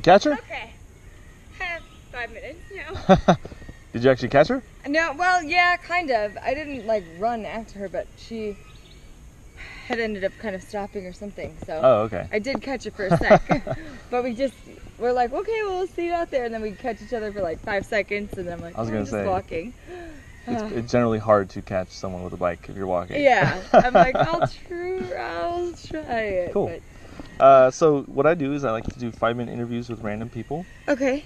catch her? Okay. 5 minutes now. Did you actually catch her? No, well, yeah, kind of. I didn't like run after her, but she had ended up kind of stopping or something. So Oh, okay. I did catch her for a sec. But we're like, okay, well, we'll see you out there. And then we catch each other for like 5 seconds. And then I'm like, I was gonna just say, walking. It's generally hard to catch someone with a bike if you're walking. Yeah. I'm like, I'll try it. Cool. So what I do is I like to do 5-minute interviews with random people. Okay.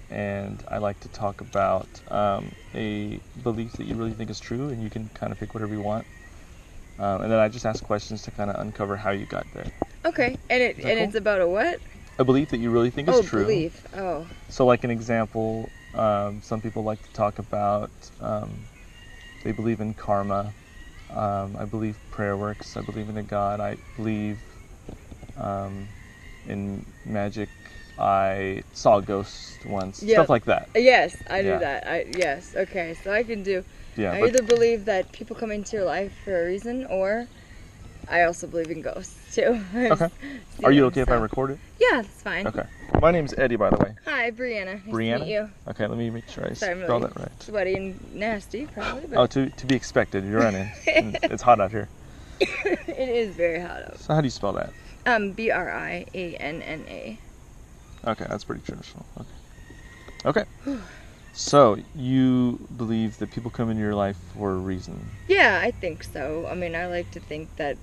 And I like to talk about a belief that you really think is true, and you can kind of pick whatever you want. And then I just ask questions to kind of uncover how you got there. Okay. And it's about a what? A belief that you really think is true. Oh, belief. Oh. So like an example, some people like to talk about they believe in karma. I believe prayer works. I believe in a God. I believe in magic. I saw a ghost once. Yep. Stuff like that. Yes, I do that. Yes. Okay. So I can do. Yeah. I either believe that people come into your life for a reason, or I also believe in ghosts too. Okay. Are you okay if I record it? Yeah, that's fine. Okay. My name's Eddie, by the way. Hi, Brianna. Nice Brianna? to meet you. Okay, let me make sure I Sorry, spell really that right. Sweaty and nasty, probably. But Oh, to be expected. You're running. It's hot out here. it is very hot out. So how do you spell that? Brianna. Okay, that's pretty traditional. Okay. So you believe that people come into your life for a reason? Yeah, I think so. I mean, I like to think that,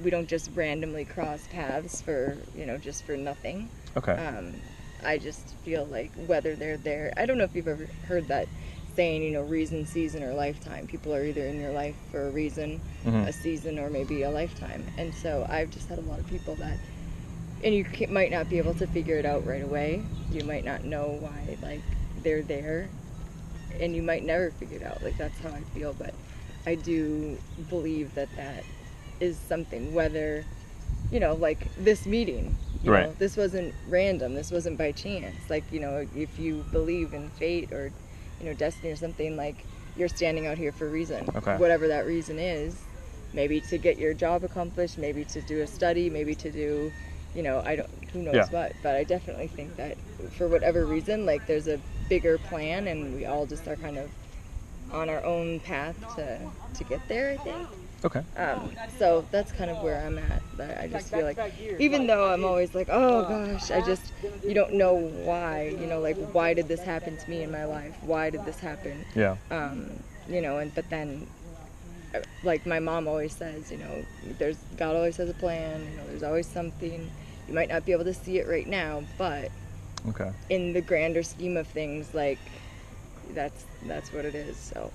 we don't just randomly cross paths for, just for nothing. Okay. I just feel like whether they're there, I don't know if you've ever heard that saying, reason, season, or lifetime. People are either in your life for a reason, a season, or maybe a lifetime. And so I've just had a lot of people that, and you might not be able to figure it out right away. You might not know why, they're there, and you might never figure it out. That's how I feel. But I do believe that is something, whether, this meeting, Right. This wasn't random. This wasn't by chance. If you believe in fate or, destiny or something, you're standing out here for a reason. Okay. Whatever that reason is, maybe to get your job accomplished, maybe to do a study, maybe to do, who knows what. But I definitely think that for whatever reason, there's a bigger plan, and we all just are kind of on our own path to get there, I think. Okay. So that's kind of where I'm at. I just feel like, even though I'm always like, oh gosh, you don't know why, why did this happen to me in my life? Why did this happen? Yeah. But then, my mom always says, God always has a plan, there's always something. You might not be able to see it right now, but okay. In the grander scheme of things, that's what it is. So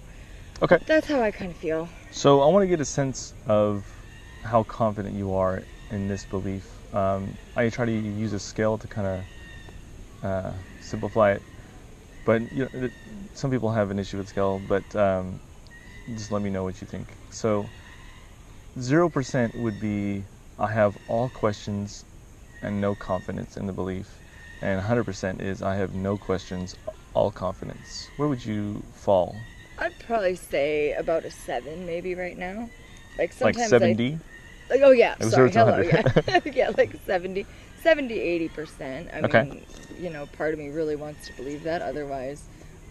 okay. That's how I kind of feel. So I want to get a sense of how confident you are in this belief. I try to use a scale to kind of simplify it, but some people have an issue with scale, but just let me know what you think. So 0% would be I have all questions and no confidence in the belief, and 100% is I have no questions, all confidence. Where would you fall? I'd probably say about a 7 maybe right now. Sometimes 70? Oh yeah, It was sorry, 0 to hello, 100. yeah. Yeah, 70, 80%. I Okay. mean, part of me really wants to believe that, otherwise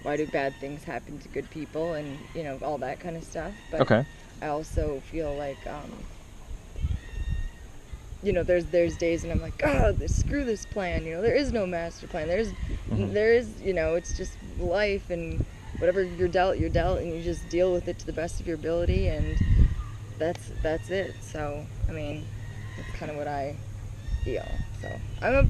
why do bad things happen to good people, and, all that kind of stuff. But Okay. I also feel like, there's days and I'm like, screw this plan, there is no master plan. There is, it's just life, and whatever you're dealt, and you just deal with it to the best of your ability, and that's it. So, I mean, that's kind of what I feel. So, I'm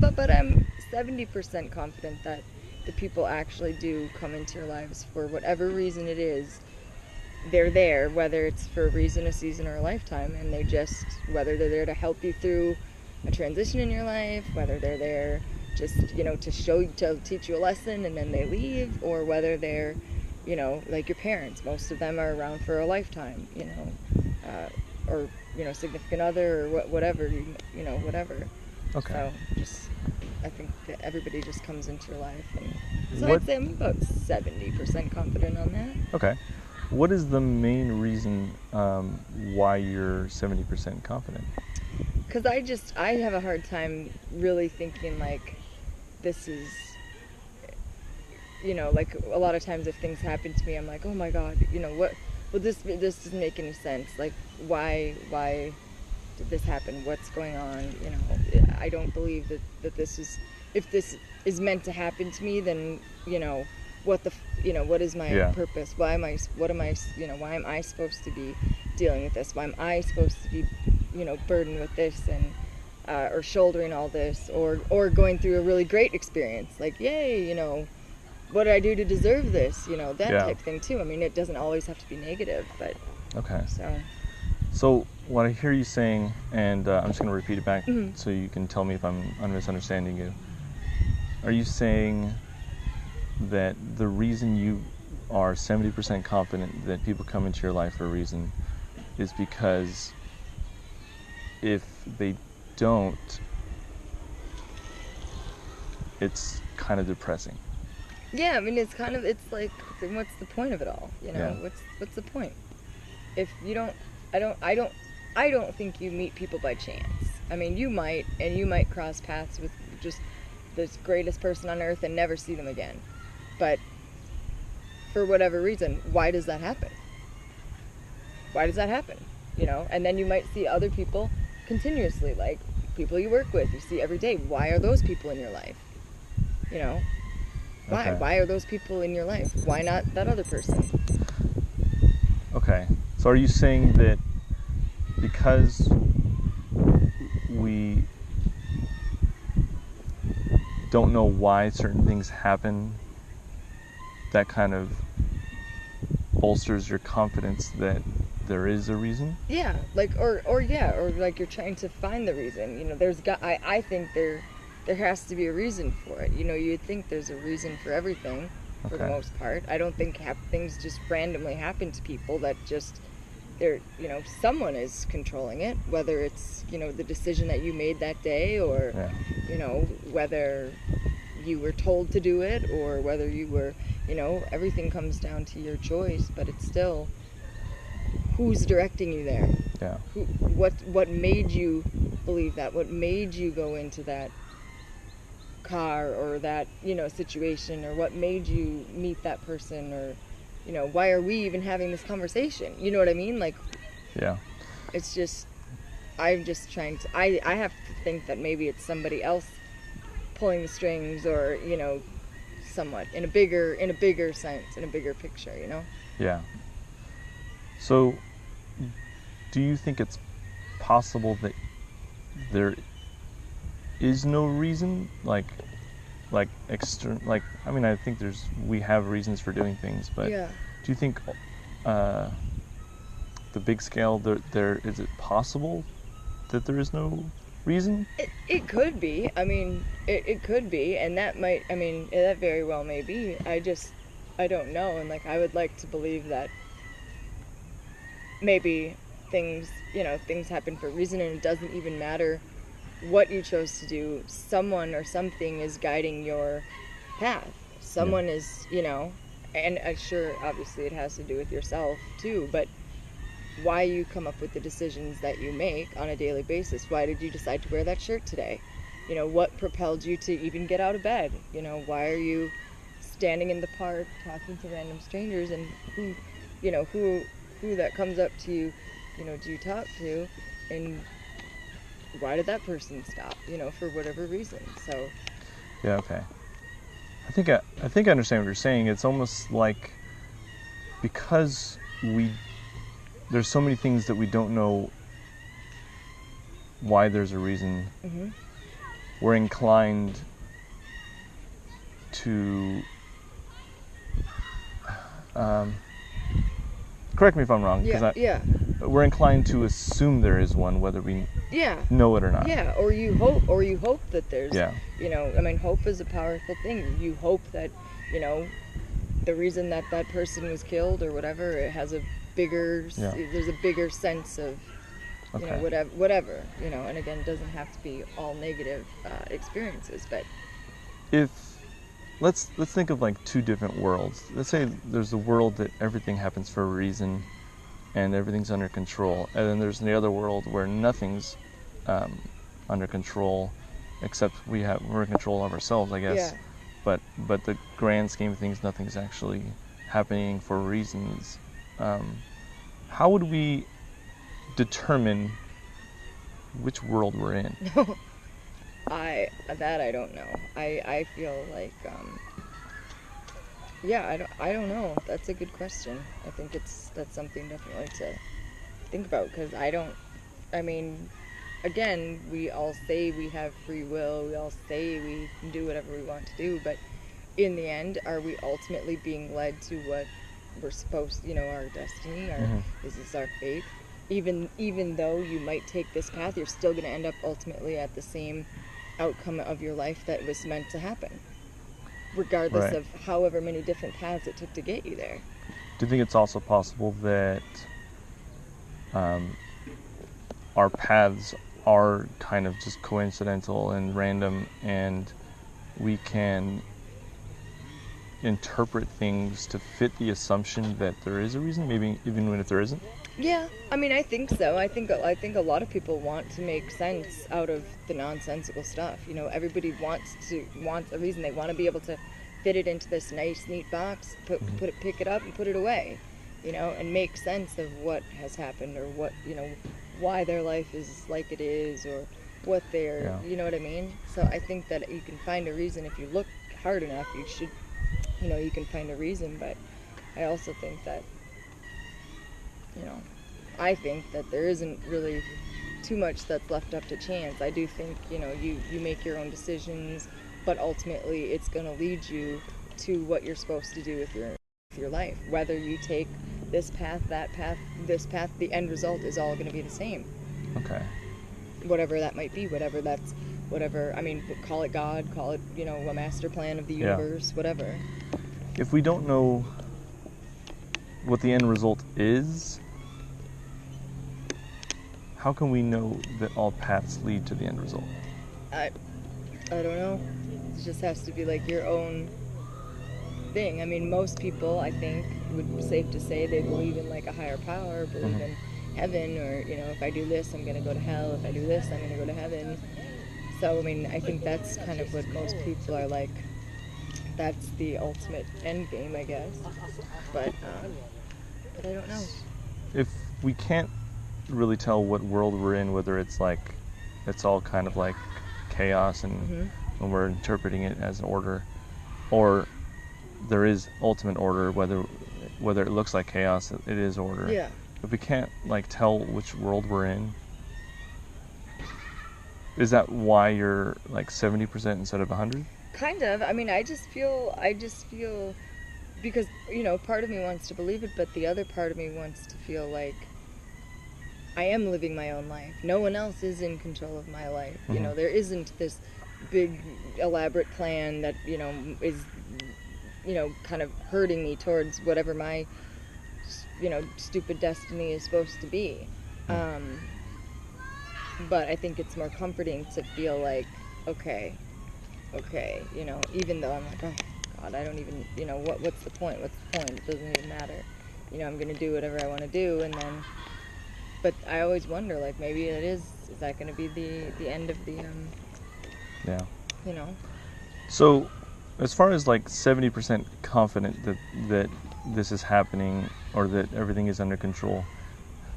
70% confident that the people actually do come into your lives for whatever reason it is. They're there, whether it's for a reason, a season, or a lifetime, and whether they're there to help you through a transition in your life, whether they're there just, to teach you a lesson and then they leave, or whether they're, like your parents. Most of them are around for a lifetime, or, significant other, or whatever, whatever. Okay. So, I think that everybody just comes into your life, and so I'd say I'm about 70% confident on that. Okay. What is the main reason why you're 70% confident? Because I have a hard time really thinking this is, like a lot of times if things happen to me, I'm like, oh my God, what, well, this doesn't make any sense. Like, why did this happen? What's going on? I don't believe that this is, if this is meant to happen to me, then, what is my purpose? Why am I supposed to be dealing with this? Why am I supposed to be, burdened with this and, or shouldering all this, or going through a really great experience? Like, yay, what did I do to deserve this? That type thing too. I mean, it doesn't always have to be negative, but. Okay. So what I hear you saying, and I'm just going to repeat it back so you can tell me if I'm misunderstanding you. Are you saying that the reason you are 70% confident that people come into your life for a reason is because if they don't, it's kind of depressing? Yeah, I mean, it's like, what's the point of it all? What's the point? If you don't, I don't think you meet people by chance. I mean, you might cross paths with just the greatest person on earth and never see them again. But for whatever reason, why does that happen? Why does that happen? And then you might see other people continuously, like people you work with, you see every day. Why are those people in your life? Why? Okay. Why are those people in your life? Why not that other person? Okay. So are you saying that because we don't know why certain things happen, that kind of bolsters your confidence that there is a reason? Yeah, like, or like you're trying to find the reason. I think there has to be a reason for it. You'd think there's a reason for everything, for the most part. I don't think things just randomly happen to people that just, someone is controlling it, whether it's, the decision that you made that day, or, whether you were told to do it, or whether you were, everything comes down to your choice, but it's still, who's directing you there? Yeah. What made you believe that? What made you go into that car or that, situation, or what made you meet that person, or, why are we even having this conversation? You know what I mean? Like, yeah. It's just, I'm just trying to, I have to think that maybe it's somebody else pulling the strings, or, somewhat in a bigger sense, in a bigger picture, Yeah. So, do you think it's possible that there is no reason, I mean, I think we have reasons for doing things, but do you think the big scale, there is it possible that there is no reason? It could be. I mean, it could be, and that might, I mean, that very well may be. I don't know, and I would like to believe that maybe things happen for a reason, and it doesn't even matter what you chose to do. Someone or something is guiding your path. Someone is, and I'm sure obviously it has to do with yourself too, but why you come up with the decisions that you make on a daily basis. Why did you decide to wear that shirt today? What propelled you to even get out of bed? Why are you standing in the park talking to random strangers, and who that comes up to you, do you talk to, and why did that person stop, for whatever reason? So yeah, okay. I think I understand what you're saying. It's almost like because there's so many things that we don't know why there's a reason, we're inclined to correct me if I'm wrong, because we're inclined to assume there is one, whether we know it or not. Yeah, or you hope that there's, I mean, hope is a powerful thing. You hope that, the reason that person was killed or whatever, it has a bigger, there's a bigger sense of, whatever, and again, it doesn't have to be all negative experiences, but let's think of two different worlds. Let's say there's a world that everything happens for a reason and everything's under control, and then there's the other world where nothing's under control except we're in control of ourselves, I guess. Yeah. But the grand scheme of things, nothing's actually happening for reasons. How would we determine which world we're in? I don't know. I feel like I don't know. That's a good question. I think that's something definitely to think about, because I mean, again, we all say we have free will, we all say we can do whatever we want to do, but in the end, are we ultimately being led to what we're supposed, our destiny, or is this our fate? Even though you might take this path, you're still going to end up ultimately at the same outcome of your life that was meant to happen, regardless of however many different paths it took to get you there. Do you think it's also possible that our paths are kind of just coincidental and random, and we can interpret things to fit the assumption that there is a reason, maybe even when if there isn't? Yeah, I mean, I think so. I think a lot of people want to make sense out of the nonsensical stuff. Everybody wants a reason. They want to be able to fit it into this nice, neat box, pick it up and put it away, and make sense of what has happened, or what, why their life is like it is, or what they're, you know what I mean? So I think that you can find a reason if you look hard enough. You can find a reason, but I also think that, I think that there isn't really too much that's left up to chance. I do think, you make your own decisions, but ultimately it's going to lead you to what you're supposed to do with your life. Whether you take this path, that path, this path, the end result is all going to be the same. Okay. Whatever that might be, I mean, call it God, call it, a master plan of the universe, whatever. If we don't know what the end result is, how can we know that all paths lead to the end result? I don't know. It just has to be like your own thing. I mean, most people, I think, would be safe to say they believe in like a higher power, believe in heaven, or, if I do this, I'm going to go to hell. If I do this, I'm going to go to heaven. So, I mean, I think that's kind of what most people are like. That's the ultimate end game, I guess. But I don't know. If we can't really tell what world we're in, whether it's like it's all kind of like chaos and when we're interpreting it as order, or there is ultimate order, whether it looks like chaos, it is order. Yeah. If we can't like tell which world we're in, is that why you're like 70% instead of 100? Kind of. I mean, I just feel because, part of me wants to believe it, but the other part of me wants to feel like I am living my own life. No one else is in control of my life. There isn't this big, elaborate plan that, is, kind of hurting me towards whatever my, stupid destiny is supposed to be. But I think it's more comforting to feel like, okay, even though I'm like, oh, God, I don't even, what's the point? It doesn't even matter. I'm going to do whatever I want to do, and then, but I always wonder, like, maybe is that going to be the end of the, So, as far as like 70% confident that this is happening, or that everything is under control,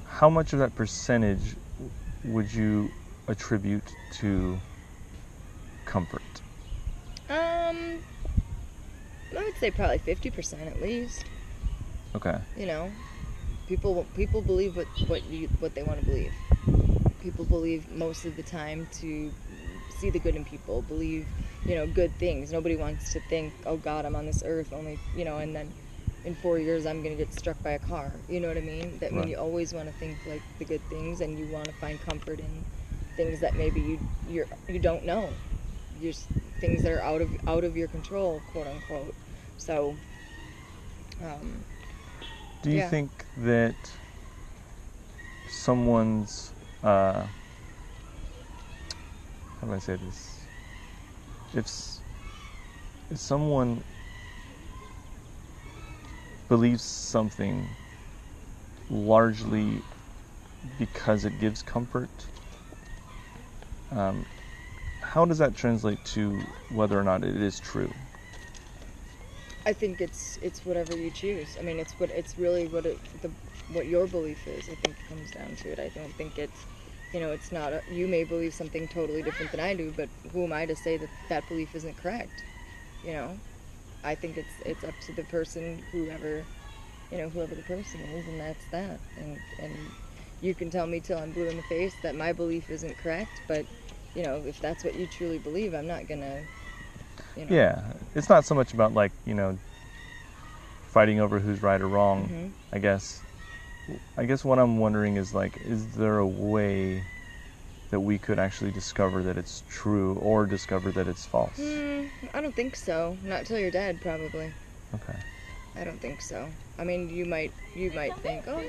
how much of that percentage would you attribute to comfort? I would say probably 50% at least. Okay. People believe what they want to believe. People believe most of the time to see the good in people, believe, good things. Nobody wants to think, oh God, I'm on this earth only, and then in 4 years I'm going to get struck by a car. You know what I mean? That means you always want to think like the good things, and you want to find comfort in things that maybe you don't know. Just things that are out of your control, quote unquote. So, do you think that someone's how do I say this? If someone believes something largely because it gives comfort, how does that translate to whether or not it is true? I think it's whatever you choose. I mean, it's really what your belief is. I think it comes down to it. I don't think it's, it's not. You may believe something totally different than I do, but who am I to say that that belief isn't correct? I think it's up to the person, whoever the person is, and that's that. And you can tell me till I'm blue in the face that my belief isn't correct, but if that's what you truly believe, I'm not gonna. Yeah, it's not so much about fighting over who's right or wrong. Mm-hmm. I guess what I'm wondering is is there a way that we could actually discover that it's true or discover that it's false? I don't think so. Not till you're dead, probably. Okay. I don't think so. I mean, you might think, oh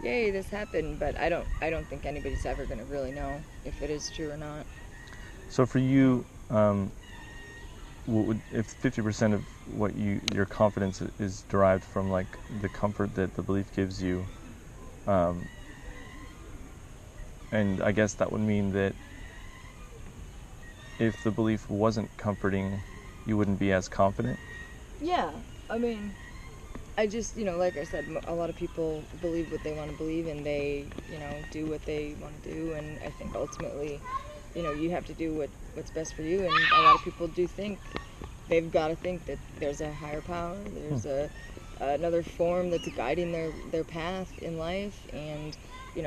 yeah, this happened, but I don't think anybody's ever gonna really know if it is true or not. So for you, if 50% of what your confidence is derived from the comfort that the belief gives you, and I guess that would mean that if the belief wasn't comforting, you wouldn't be as confident? Yeah, I mean, I just, like I said, a lot of people believe what they want to believe, and they, do what they want to do, and I think ultimately, you have to do what's best for you, and a lot of people do think, they've got to think that there's a higher power, there's another form that's guiding their path in life, and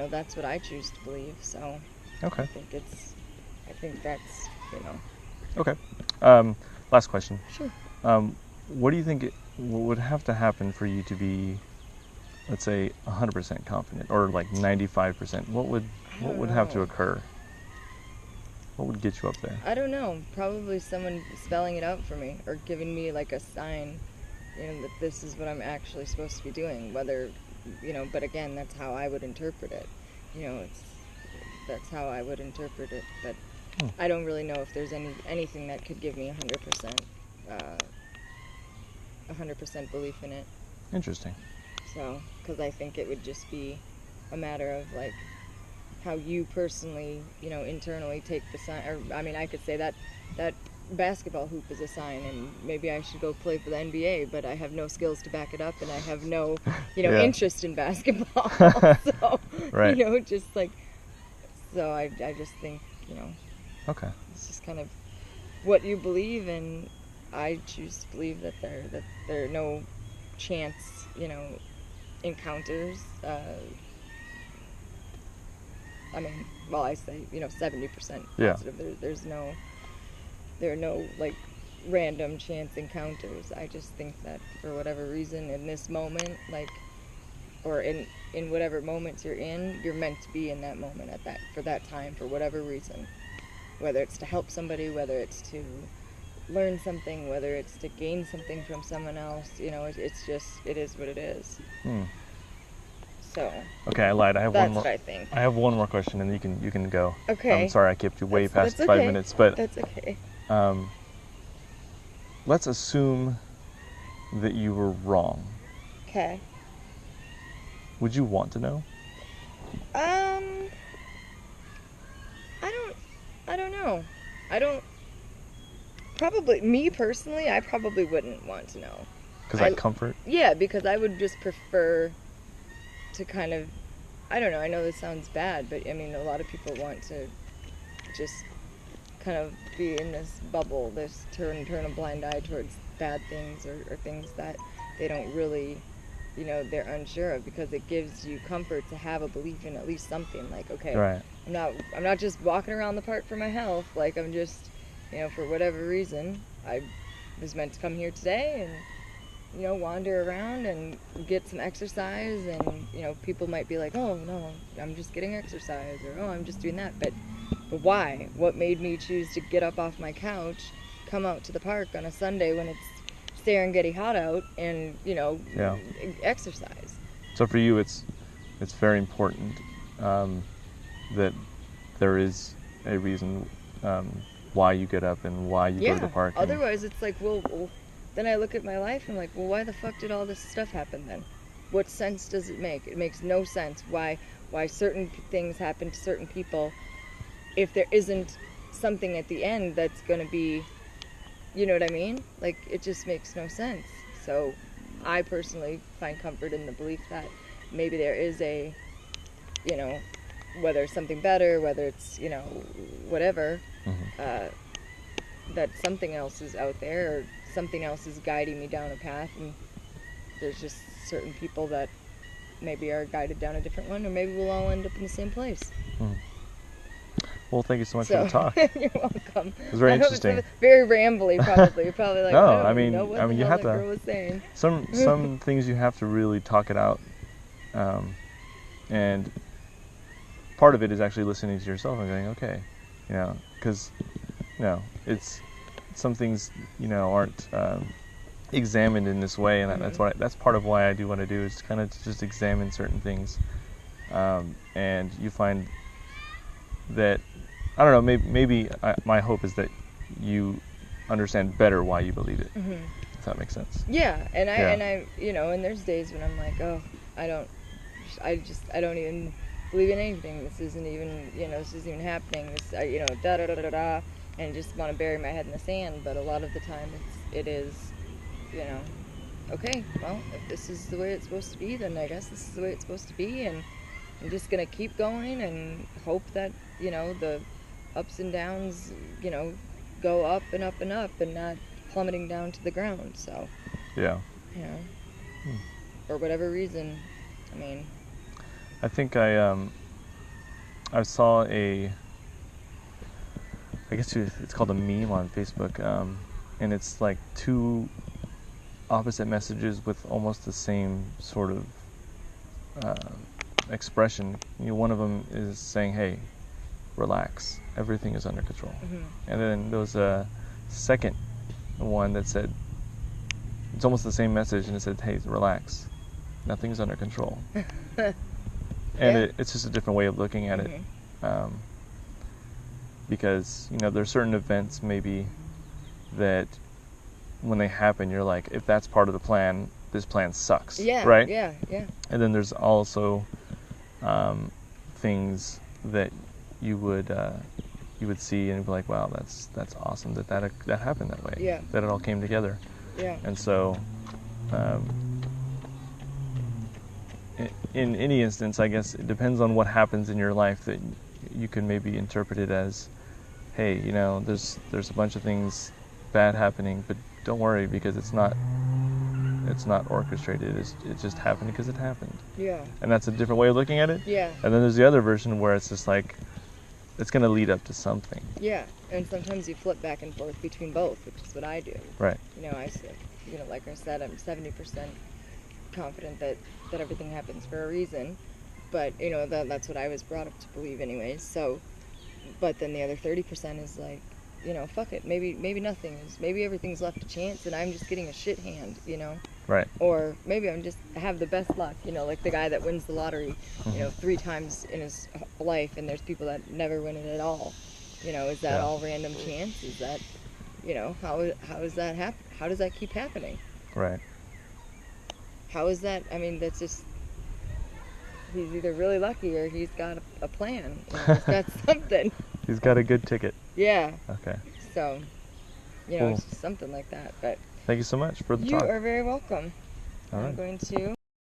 that's what I choose to believe. So okay. I think that's Okay. Last question. Sure. What do you think what would have to happen for you to be, let's say, 100% confident, or 95%? What would have to occur? What would get you up there? I don't know. Probably someone spelling it out for me, or giving me a sign, that this is what I'm actually supposed to be doing. Whether, but again, that's how I would interpret it. That's how I would interpret it. But I don't really know if there's anything that could give me 100% belief in it. Interesting. So, because I think it would just be a matter of how you personally, internally take the sign. Or I mean, I could say that basketball hoop is a sign, and maybe I should go play for the NBA, but I have no skills to back it up, and I have no, interest in basketball. So, right. Just so I just think, Okay. It's just kind of what you believe, and I choose to believe that there are no chance, encounters. I mean, well, I say, 70% positive. Yeah. There are no random chance encounters. I just think that for whatever reason in this moment, or in whatever moments you're in, you're meant to be in that moment for that time, for whatever reason. Whether it's to help somebody, whether it's to learn something, whether it's to gain something from someone else, it's just, it is what it is. So. Okay, I lied. I have one more. That's what I think. I have one more question, and you can go. Okay. I'm sorry, I kept you way past that's 5 okay. minutes, but that's okay. Let's assume that you were wrong. Okay. Would you want to know? I don't know. Probably, me personally, I probably wouldn't want to know. Because that comfort? Yeah, because I would just prefer to kind of, I don't know, I know this sounds bad, but I mean, a lot of people want to just kind of be in this bubble, this turn a blind eye towards bad things or things that they don't really, they're unsure of, because it gives you comfort to have a belief in at least something, okay, right. I'm not just walking around the park for my health, I'm just, for whatever reason, I was meant to come here today and, wander around and get some exercise, and, people might be like, oh, no, I'm just getting exercise, or, oh, I'm just doing that, but why? What made me choose to get up off my couch, come out to the park on a Sunday when it's Serengeti hot out, and, exercise? So for you, it's very important that there is a reason why you get up and why you go to the park. Otherwise, it's well, then I look at my life and I'm well, why the fuck did all this stuff happen then? What sense does it make? It makes no sense why certain things happen to certain people if there isn't something at the end that's going to be, you know what I mean? Like, it just makes no sense. So I personally find comfort in the belief that maybe there is a, you know, whether it's something better, whether it's, you know, whatever, that something else is out there, or something else is guiding me down a path, and there's just certain people that maybe are guided down a different one, or maybe we'll all end up in the same place. Well, thank you so much for the talk. You're welcome. It was very interesting. It's very rambly, probably. You're probably like, no, I mean, know what the you hell have that to. girl was saying. Some things you have to really talk it out, and part of it is actually listening to yourself and going, okay, you know, because, you know, it's some things, you know, aren't examined in this way, and that's part of why I do what I do, is kind of just examine certain things, and you find that, I don't know, maybe my hope is that you understand better why you believe it. If that makes sense. Yeah, and I, you know, and there's days when I'm like, oh, I don't even believe in anything. This isn't even, you know, this isn't even happening. This, you know, da da da da da, and just want to bury my head in the sand. But a lot of the time, it is, you know, okay, well, if this is the way it's supposed to be, then I guess this is the way it's supposed to be, and I'm just gonna keep going and hope that, you know, the ups and downs, you know, go up and up and up, and not plummeting down to the ground. So, yeah, you know, for whatever reason, I mean, I think I saw I guess it's called a meme on Facebook, and it's like two opposite messages with almost the same sort of expression. You know, one of them is saying, "Hey, relax, everything is under control," and then there was a second one that said, it's almost the same message, and it said, "Hey, relax, nothing's under control." And it's just a different way of looking at it, because, you know, there's certain events maybe that when they happen, you're like, if that's part of the plan, this plan sucks. Right? Yeah. And then there's also things that you would see and be like, wow, that's awesome that happened that way. Yeah. That it all came together. Yeah. And so, in any instance, I guess it depends on what happens in your life that you can maybe interpret it as, hey, you know, there's a bunch of things bad happening, but don't worry, because it's not orchestrated. It just happened because it happened. Yeah. And that's a different way of looking at it. Yeah. And then there's the other version where it's just like, it's going to lead up to something. Yeah. And sometimes you flip back and forth between both, which is what I do. Right. You know, like I said, I'm 70% confident that everything happens for a reason, but, you know, that's what I was brought up to believe anyways. So, but then the other 30% is like, you know, fuck it, maybe nothing is, maybe everything's left to chance, and I'm just getting a shit hand, you know. Right. Or maybe I have the best luck, you know, like the guy that wins the lottery, you know, 3 times in his life, and there's people that never win it at all. You know, is that all random chance? Is that, you know, how does that happen? How does that keep happening? Right. How is that? I mean, that's just, he's either really lucky or he's got a plan. You know, he's got something. He's got a good ticket. Yeah. Okay. So, you know, it's just something like that. But thank you so much for the talk. You are very welcome. All right. I'm going to